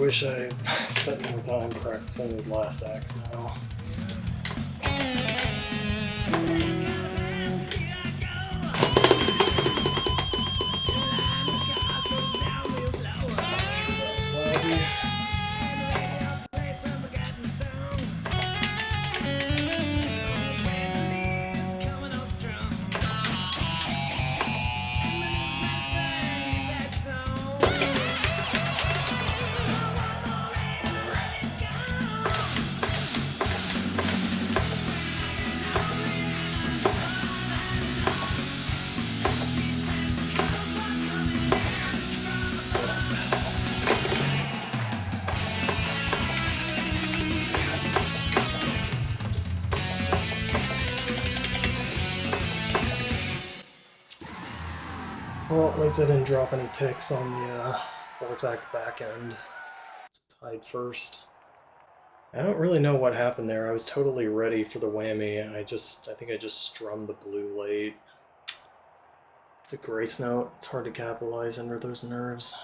wish I spent more time practicing these last acts now. That was lousy. Well, at least I didn't drop any ticks on the fourth act back end. Tied first. I don't really know what happened there. I was totally ready for the whammy. I think I just strummed the blue late. It's a grace note. It's hard to capitalize under those nerves.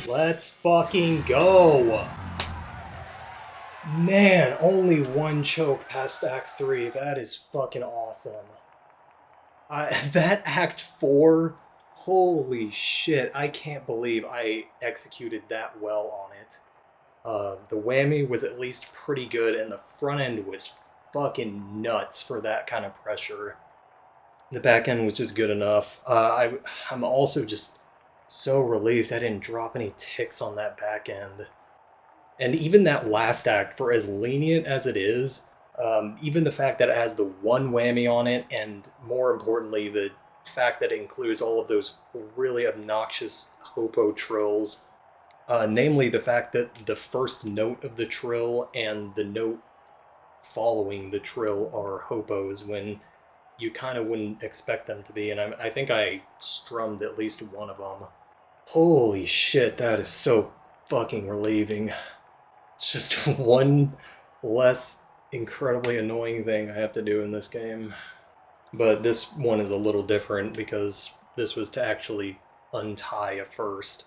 Let's fucking go! Man, only one choke past Act 3. That is fucking awesome. That Act 4, holy shit, I can't believe I executed that well on it. The whammy was at least pretty good, and the front end was fucking nuts for that kind of pressure. The back end was just good enough. I'm also just so relieved I didn't drop any ticks on that back end. And even that last act, for as lenient as it is, even the fact that it has the one whammy on it, and more importantly, the fact that it includes all of those really obnoxious hopo trills, namely the fact that the first note of the trill and the note following the trill are hopos when you kind of wouldn't expect them to be, and I think I strummed at least one of them. Holy shit, that is so fucking relieving. It's just one less incredibly annoying thing I have to do in this game. But this one is a little different because this was to actually untie a first,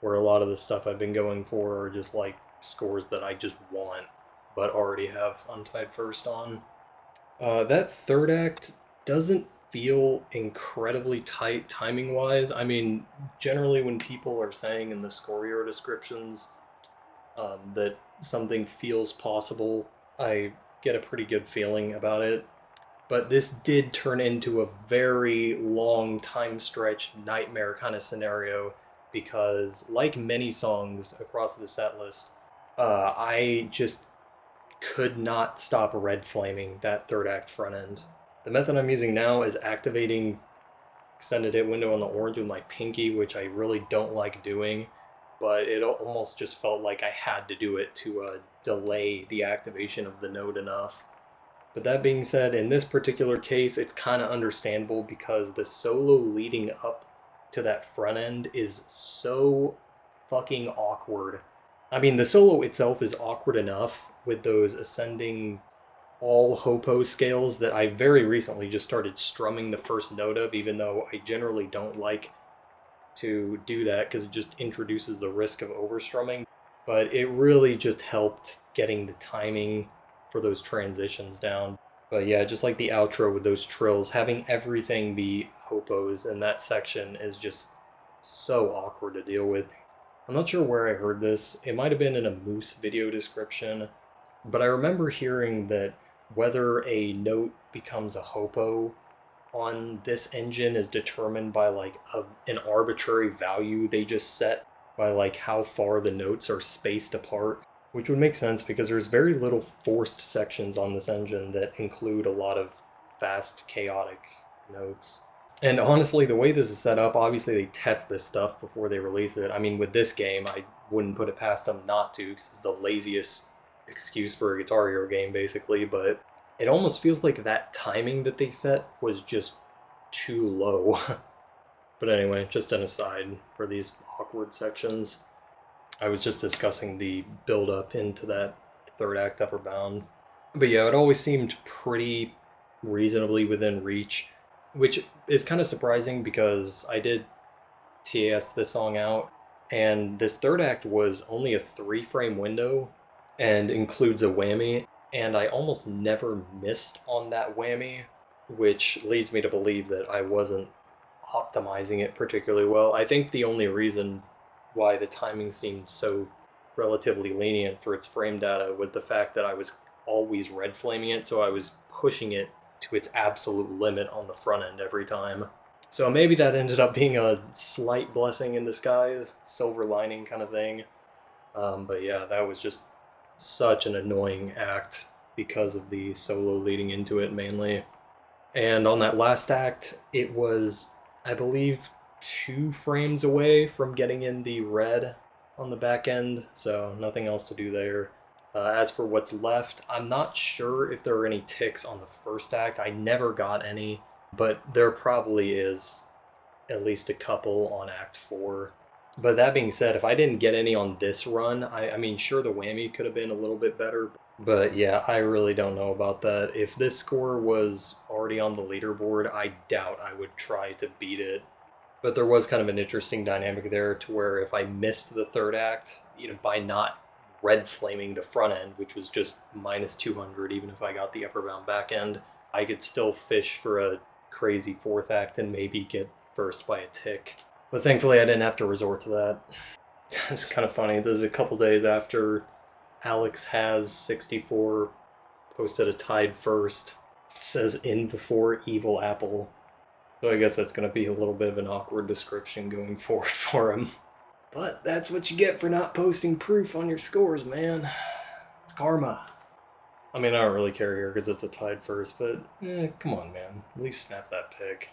where a lot of the stuff I've been going for are just like scores that I just want, but already have untied first on. That third act doesn't feel incredibly tight timing-wise. I mean, generally when people are saying in the scorio descriptions that something feels possible, I get a pretty good feeling about it. But this did turn into a very long time stretch nightmare kind of scenario because, like many songs across the set list, I just could not stop red flaming that third act front end. The method I'm using now is activating extended hit window on the orange with my pinky, which I really don't like doing, but it almost just felt like I had to do it to delay the activation of the node enough. But that being said, in this particular case, it's kind of understandable because the solo leading up to that front end is so fucking awkward. I mean, the solo itself is awkward enough with those ascending all hopo scales that I very recently just started strumming the first note of, even though I generally don't like to do that because it just introduces the risk of overstrumming. But it really just helped getting the timing for those transitions down. But yeah, just like the outro with those trills, having everything be hopos in that section is just so awkward to deal with. I'm not sure where I heard this. It might have been in a Moose video description, but I remember hearing that whether a note becomes a hopo on this engine is determined by like an arbitrary value they just set by like how far the notes are spaced apart, which would make sense because there's very little forced sections on this engine that include a lot of fast chaotic notes. And honestly, the way this is set up, obviously they test this stuff before they release it. I mean, with this game, I wouldn't put it past them not to, because it's the laziest excuse for a Guitar Hero game, basically, but it almost feels like that timing that they set was just too low. But anyway, just an aside for these awkward sections. I was just discussing the build-up into that third act upper bound. But yeah, it always seemed pretty reasonably within reach, which is kind of surprising because I did TAS this song out, and this third act was only a 3-frame window and includes a whammy, and I almost never missed on that whammy, which leads me to believe that I wasn't optimizing it particularly well. I think the only reason why the timing seemed so relatively lenient for its frame data was the fact that I was always red flaming it, so I was pushing it to its absolute limit on the front end every time. So maybe that ended up being a slight blessing in disguise, silver lining kind of thing. But yeah, that was just such an annoying act because of the solo leading into it mainly. And on that last act, it was, I believe, 2 frames away from getting in the red on the back end, so nothing else to do there. As for what's left, I'm not sure if there are any ticks on the first act. I never got any, but there probably is at least a couple on Act 4. But that being said, if I didn't get any on this run, I mean, sure, the whammy could have been a little bit better, but yeah, I really don't know about that. If this score was already on the leaderboard, I doubt I would try to beat it. But there was kind of an interesting dynamic there to where if I missed the third act, by not red flaming the front end, which was just minus 200, even if I got the upper bound back end, I could still fish for a crazy fourth act and maybe get first by a tick. But thankfully I didn't have to resort to that. It's kind of funny. There's a couple days after Alex has 64 posted a tied first. It says in before evil apple. So I guess that's going to be a little bit of an awkward description going forward for him. But that's what you get for not posting proof on your scores, man. It's karma. I mean, I don't really care here because it's a tied first, but come on, man. At least snap that pick.